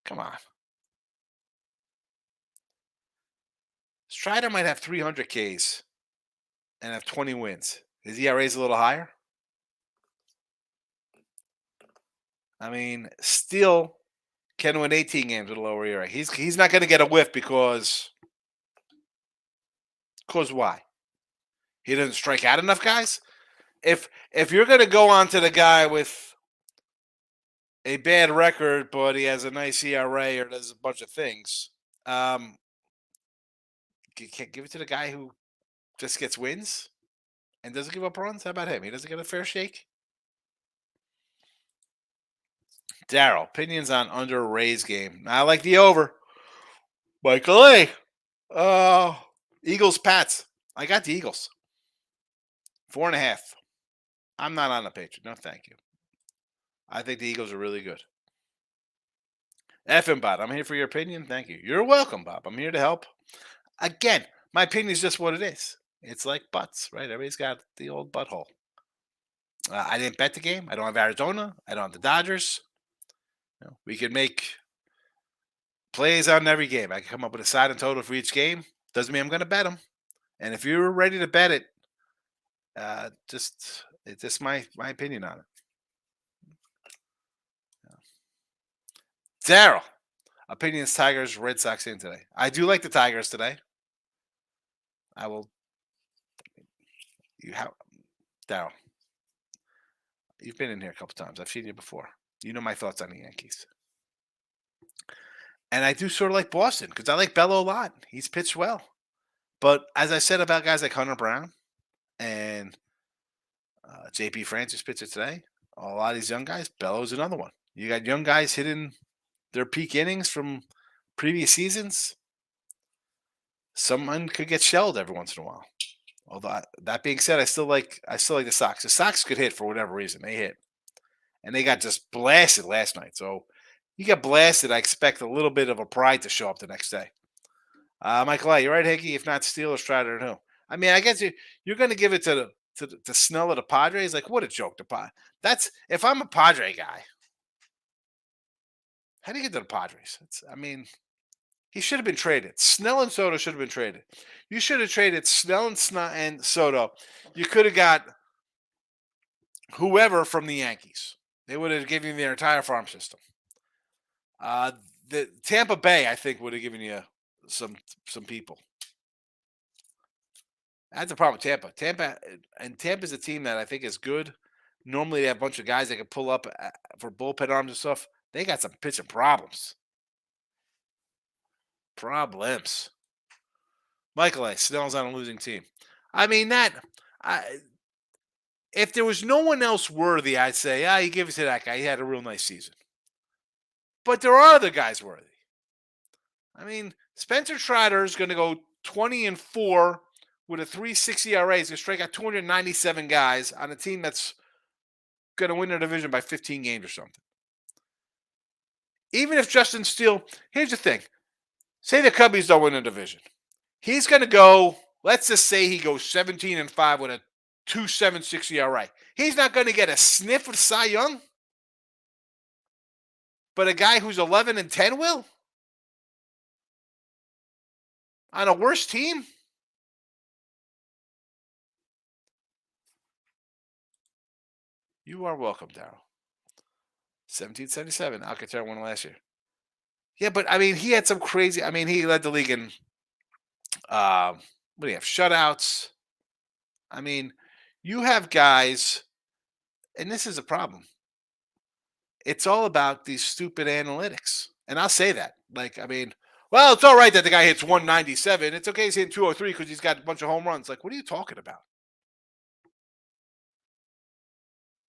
come on. Strider might have 300 Ks and have 20 wins. His ERA is a little higher. I mean, still can win 18 games with a lower ERA. He's not going to get a whiff because why? He doesn't strike out enough guys. If you're going to go on to the guy with a bad record, but he has a nice ERA or does a bunch of things. Um, can't give it to the guy who just gets wins and doesn't give up runs. How about him? He doesn't get a fair shake. Daryl, opinions on under Rays game. I like the over. Michael A. Uh, Eagles, Pats. I got the Eagles. 4.5. I'm not on the Patriots. No, thank you. I think the Eagles are really good. F Bob. I'm here for your opinion. Thank you. You're welcome, Bob. I'm here to help. Again, my opinion is just what it is. It's like butts, right? Everybody's got the old butthole. I didn't bet the game. I don't have Arizona. I don't have the Dodgers. We could make plays on every game. I can come up with a side and total for each game. Doesn't mean I'm going to bet them. And if you're ready to bet it, it's just my opinion on it. Daryl, opinions: Tigers, Red Sox in today. I do like the Tigers today. I will. You have Daryl. You've been in here a couple times. I've seen you before. You know my thoughts on the Yankees. And I do sort of like Boston because I like Bello a lot. He's pitched well. But as I said about guys like Hunter Brown and JP Francis pitcher today, a lot of these young guys, Bello's another one. You got young guys hitting their peak innings from previous seasons. Someone could get shelled every once in a while. Although that being said, I still like the Sox. The Sox could hit for whatever reason. They hit. And they got just blasted last night. So you get blasted, I expect a little bit of a pride to show up the next day. Michael, you're right, Hickey. If not Steelers, Strider, and who? I mean, I guess you're going to give it to Snell of the Padres. Like, what a joke! That's if I'm a Padre guy. How do you get to the Padres? I mean, he should have been traded. Snell and Soto should have been traded. You should have traded Snell and Soto. You could have got whoever from the Yankees. They would have given you their entire farm system. The Tampa Bay, I think, would have given you some people. That's the problem with Tampa. Tampa's a team that I think is good. Normally, they have a bunch of guys that can pull up for bullpen arms and stuff. They got some pitching problems. Michael A. Snell's on a losing team. I mean, if there was no one else worthy, I'd say, you give it to that guy. He had a real nice season. But there are other guys worthy. I mean, Spencer Strider is going to go 20-4 with a 3.60 ERA. He's going to strike out 297 guys on a team that's going to win their division by 15 games or something. Even if Justin Steele, here's the thing. Say the Cubbies don't win the division. He's going to go, let's just say he goes 17-5 with a 2.76 ERA. He's not going to get a sniff of Cy Young. But a guy who's 11-10 will? On a worse team? You are welcome, Darryl. 1777. Alcantara won last year. Yeah, but I mean, he had some crazy. I mean, he led the league in. What do you have? Shutouts. I mean, you have guys, and this is a problem. It's all about these stupid analytics, and I'll say that. Like, I mean, well, it's all right that the guy hits 197. It's okay he's hitting 203 because he's got a bunch of home runs. Like, what are you talking about?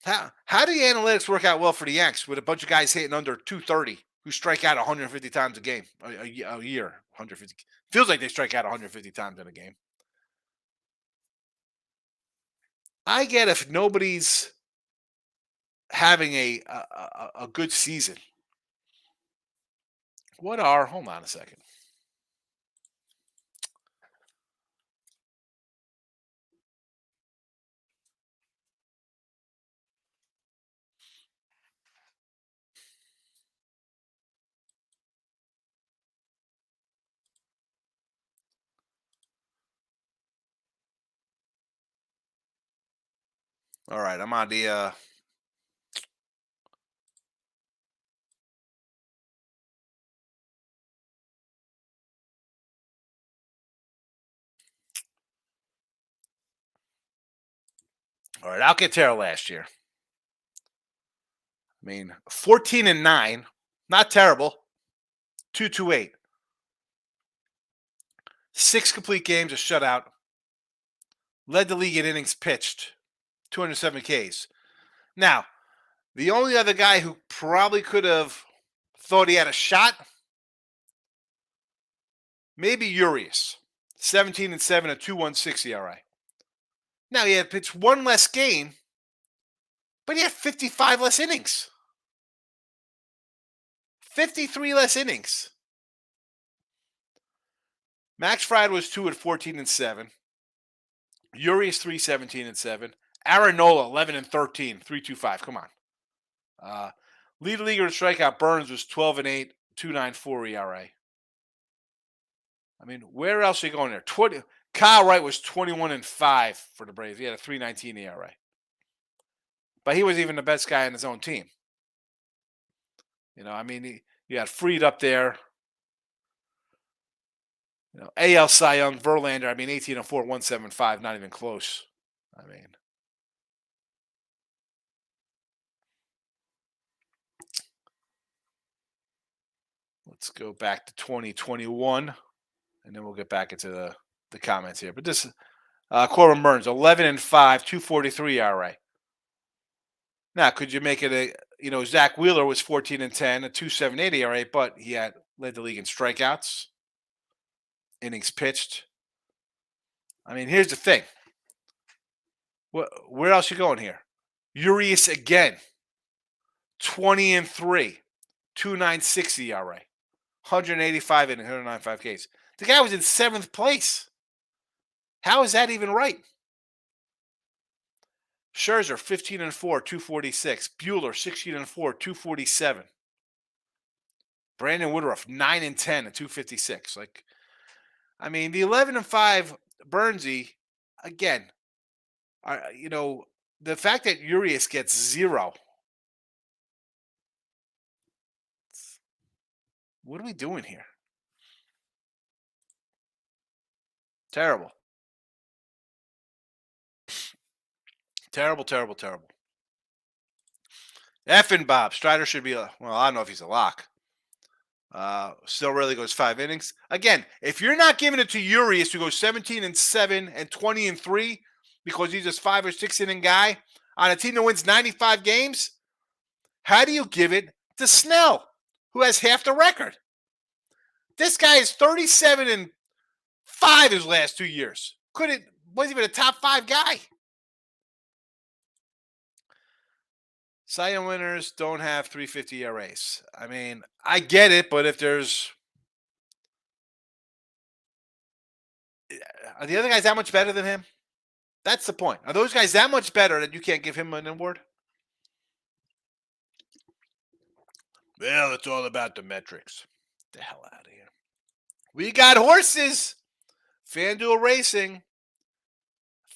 How do the analytics work out well for the Yanks with a bunch of guys hitting under 230 who strike out 150 times a game, a year? 150 feels like they strike out 150 times in a game. I get if nobody's having a good season. Hold on a second. All right, I'm on the all right, Alcantara last year. I mean, 14-9, not terrible. 228. 6 complete games, a shutout. Led the league in innings pitched, 207 Ks. Now, the only other guy who probably could have thought he had a shot, maybe Urias. 17-7, a 2.16 ERA. Now, he had pitched one less game, but he had 55 less innings. 53 less innings. Max Fried was 2 at 14-7. Urias 3, 17-7. Aaron Nola 11-13, 3.25. Come on. Lead leaguer in strikeout Burns was 12-8, 2.94 ERA. I mean, where else are you going there? Kyle Wright was 21-5 for the Braves. He had a 3.19 ERA. But he was even the best guy on his own team. You know, I mean, you had Fried up there. You know, AL Cy Young, Verlander, I mean, 18-4, 175, not even close. I mean, let's go back to 2021, and then we'll get back into the comments here. But this Corbin Burns, 11-5, 2.43 ERA. Now, could you make it Zach Wheeler was 14-10, a 2.78 ERA, but he had led the league in strikeouts, innings pitched. I mean, here's the thing. Where else you going here? Urias again, 20-3, 2.96 ERA, 185 and 195 Ks. The guy was in 7th place. How is that even right? Scherzer, 15-4, 2.46. Buehler, 16-4, 2.47. Brandon Woodruff, 9-10 at 2.56. Like, I mean, the 11-5 Burnsy, again, the fact that Urias gets 0. What are we doing here? Terrible. Terrible, terrible, terrible. Effing Bob. Strider should be I don't know if he's a lock. Still really goes 5 innings. Again, if you're not giving it to Urias, who goes 17-7 and 20-3 because he's just 5 or 6 inning guy on a team that wins 95 games, how do you give it to Snell, who has half the record? This guy is 37-5 his last 2 years. Wasn't even a top 5 guy. Cy Young winners don't have 3.50 ERAs. I mean, I get it, but if there's... Are the other guys that much better than him? That's the point. Are those guys that much better that you can't give him an award? Well, it's all about the metrics. Get the hell out of here. We got horses. FanDuel Racing.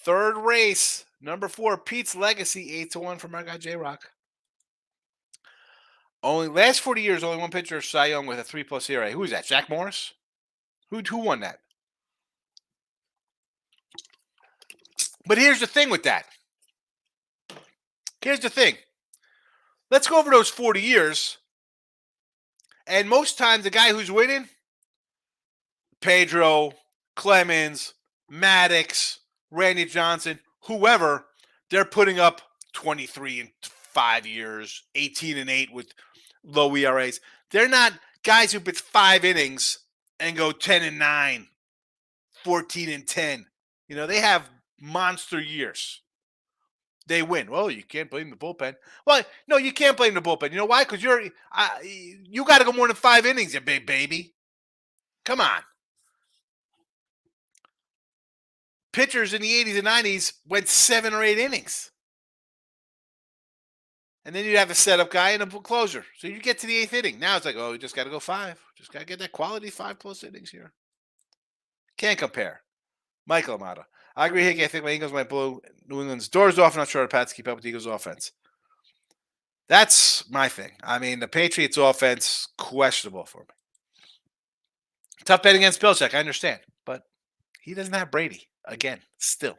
3rd race. Number 4, Pete's Legacy, 8-1 from our guy J-Rock. Last 40 years, only one pitcher, Cy Young, with a 3+ ERA. Who is that? Jack Morris? Who won that? But here's the thing with that. Here's the thing. Let's go over those 40 years. And most times, the guy who's winning, Pedro, Clemens, Maddox, Randy Johnson, whoever, they're putting up 23 in 5 years, 18-8 with low ERAs. They're not guys who pitch 5 innings and go 10-9, 14-10. They have monster years. They win. Well, you can't blame the bullpen. Well, no, you can't blame the bullpen. You know why? Because you got to go more than 5 innings, you big baby. Come on. Pitchers in the 80s and 90s went 7 or 8 innings. And then you'd have a setup guy and a closer. So you get to the 8th inning. Now it's like, you just got to go 5. Just got to get that quality 5+ innings here. Can't compare. Michael Amata. I agree, Hickey. I think my Eagles might blow New England's doors off. I'm not sure the Pats keep up with the Eagles' offense. That's my thing. I mean, the Patriots' offense, questionable for me. Tough bet against Belichick, I understand. But he doesn't have Brady. Again, still.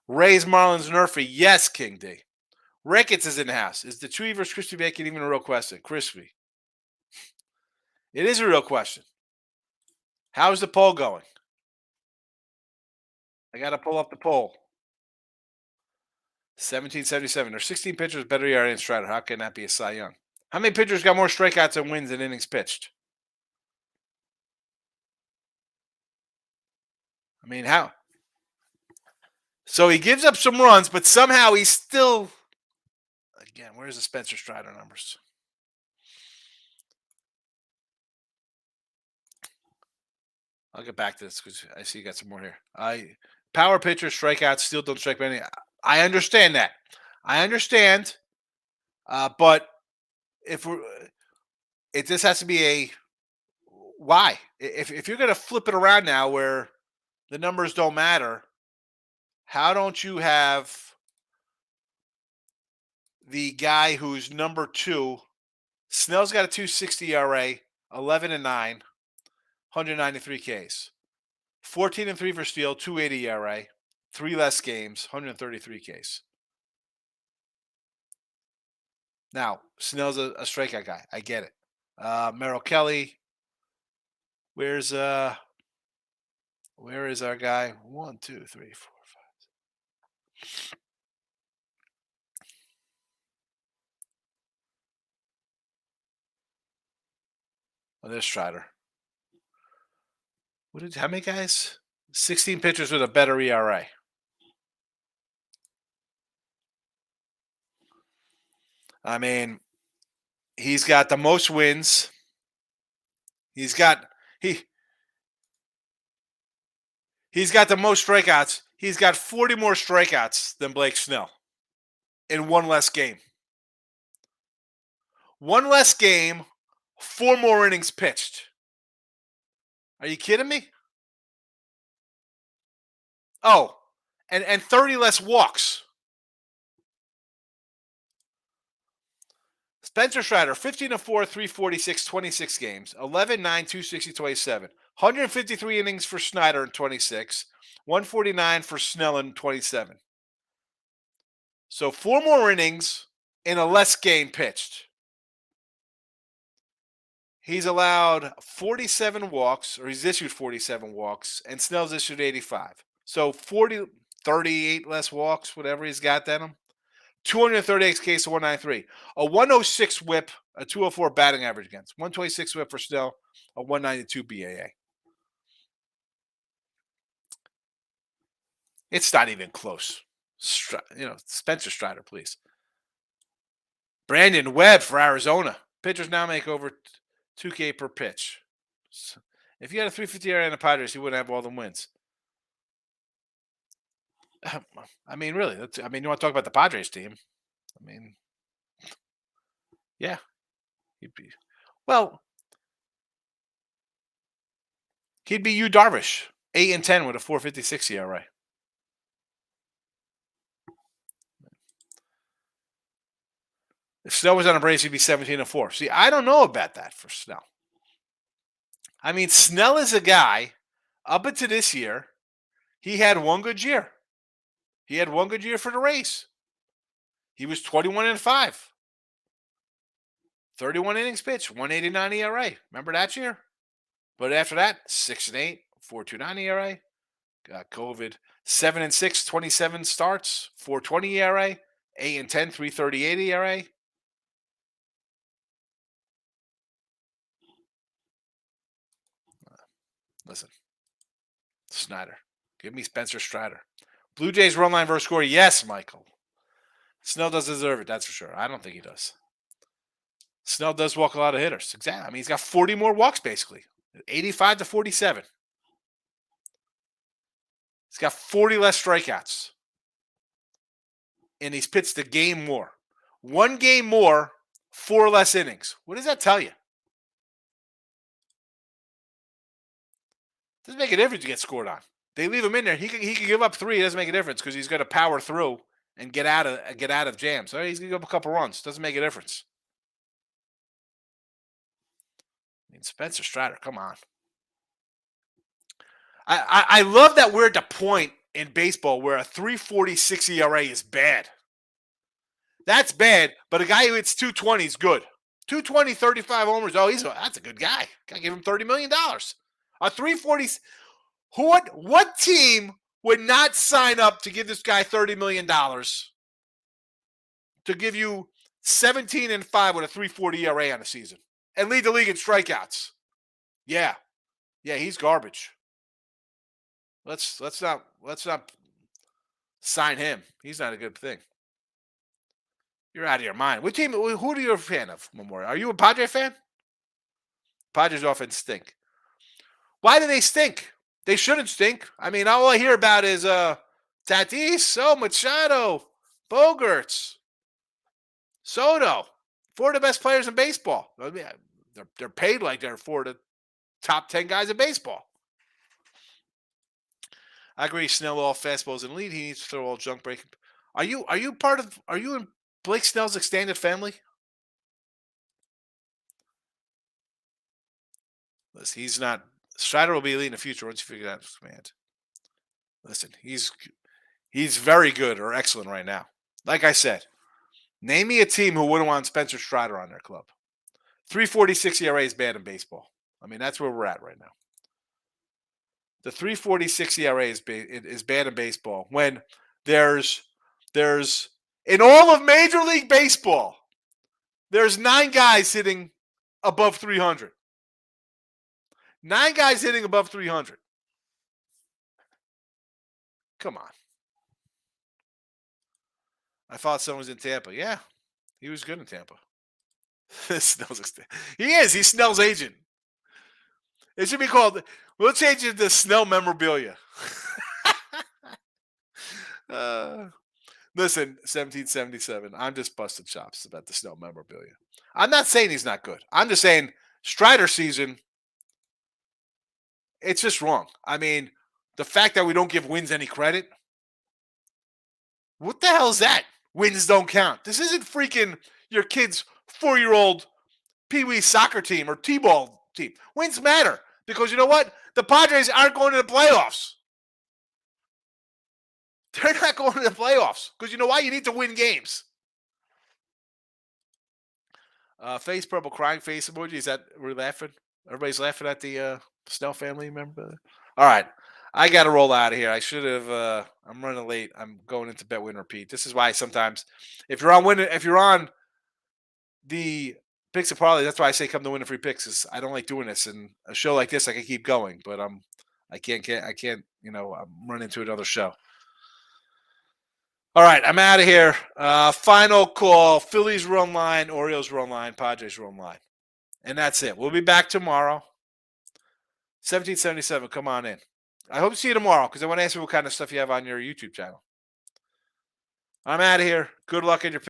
Rays, Marlins, Nerfy. Yes, King D. Ricketts is in the house. Is the Chewy versus Crispy Bacon even a real question? Crispy. It is a real question. How's the poll going? I got to pull up the poll. 1777. There's 16 pitchers better ERA than Strider. How can that be a Cy Young? How many pitchers got more strikeouts and wins than innings pitched? I mean, how? So he gives up some runs, but somehow he's still. Again, where's the Spencer Strider numbers? I'll get back to this because I see you got some more here. Power pitcher, strikeouts, still don't strike many. I understand that. I understand. But if this has to be a why? If you're going to flip it around now where the numbers don't matter, how don't you have the guy who's number 2? Snell's got a 2.60 ERA, 11-9, 193 Ks, 14-3 for Steele, 2.80 ERA, 3 less games, 133 Ks. Now, Snell's a strikeout guy. I get it. Merrill Kelly. Where is our guy? 1, 2, 3, 4, 5. Oh, there's Strider. How many guys? 16 pitchers with a better ERA. I mean, he's got the most wins. He's got the most strikeouts. He's got 40 more strikeouts than Blake Snell in one less game. One less game, 4 more innings pitched. Are you kidding me? Oh, and 30 less walks. Spencer Strider, 15-4, 346, 26 games, 11-9, 260, 27. 153 innings for Snyder in 26, 149 for Snell in 27. So 4 more innings in a less game pitched. He's allowed 47 walks, or he's issued 47 walks, and Snell's issued 85. So 38 less walks, whatever he's got than him. 238 Ks to 193. A 106 whip, a 204 batting average against. 126 whip for Snell, a 192 BAA. It's not even close. Spencer Strider, please. Brandon Webb for Arizona. Pitchers now make over 2K per pitch. So if you had a 350 ERA in the Padres, you wouldn't have all the wins. I mean, really. You want to talk about the Padres team? I mean, yeah. He'd be Yu Darvish, 8-10 with a 4.56 ERA. If Snell was on a Braves, he'd be 17-4. See, I don't know about that for Snell. I mean, Snell is a guy, up until this year, he had one good year. He had one good year for the Rays. He was 21-5. 31 innings pitched, 189 ERA. Remember that year? But after that, 6-8, 4.29 ERA. Got COVID. 7-6, 27 starts, 4.20 ERA. 8-10, 3.38 ERA. Listen, Snyder. Give me Spencer Strider. Blue Jays run line versus score. Yes, Michael. Snell does deserve it, that's for sure. I don't think he does. Snell does walk a lot of hitters. Exactly. I mean, he's got 40 more walks, basically. 85 to 47. He's got 40 less strikeouts. And he's pitched a game more. 1 game more, 4 less innings. What does that tell you? Doesn't make a difference to get scored on. They leave him in there. He can give up 3. It doesn't make a difference because he's going to power through and get out of jams. So he's going to give up a couple runs. Doesn't make a difference. I mean, Spencer Strider, come on. I love that we're at the point in baseball where a 3.46 ERA is bad. That's bad, but a guy who hits 220 is good. 220, 35 homers. Oh, that's a good guy. Gotta give him $30 million. A 340. What team would not sign up to give this guy $30 million to give you 17-5 with a 340 ERA on the season and lead the league in strikeouts? Yeah. Yeah, he's garbage. Let's not sign him. He's not a good thing. You're out of your mind. What team? Who are you a fan of, Memorial? Are you a Padre fan? Padres offense stink. Why do they stink? They shouldn't stink. I mean, all I hear about is Tatis, Machado, Bogarts, Soto. 4 of the best players in baseball. I mean, they're paid like they're 4 of the top 10 guys in baseball. I agree. Snell off fastballs in lead. He needs to throw all junk breaking. Are you in Blake Snell's extended family? Listen, he's not. Strider will be elite in the future once you figure out his command. Listen, he's very good or excellent right now. Like I said, name me a team who wouldn't want Spencer Strider on their club. 3.46 ERA is bad in baseball. I mean, that's where we're at right now. The 3.46 ERA is bad in baseball when there's in all of Major League Baseball, there's 9 guys hitting above 300. 9 guys hitting above 300. Come on. I thought someone was in Tampa. Yeah, he was good in Tampa. He is. He's Snell's agent. It should be called. We'll change it to Snell memorabilia. Listen, 1777. I'm just busting chops about the Snell memorabilia. I'm not saying he's not good. I'm just saying Strider season. It's just wrong. I mean, the fact that we don't give wins any credit. What the hell is that? Wins don't count. This isn't freaking your kid's 4-year-old Pee-wee soccer team or T-ball team. Wins matter because you know what? The Padres aren't going to the playoffs. They're not going to the playoffs because you know why? You need to win games. Face purple crying face emoji. Is that we're laughing? Everybody's laughing at the Snell family member. All right. I got to roll out of here. I should have. I'm running late. I'm going into bet win repeat. This is why sometimes, if you're on the picks and parlays, that's why I say come to Win Free Picks. Is I don't like doing this, and a show like this I can keep going, but I can't. You know, I'm running into another show. All right, I'm out of here. Final call: Phillies run line, Orioles run line, Padres run line, and that's it. We'll be back tomorrow. 1777. Come on in. I hope to see you tomorrow because I want to ask you what kind of stuff you have on your YouTube channel. I'm out of here. Good luck in your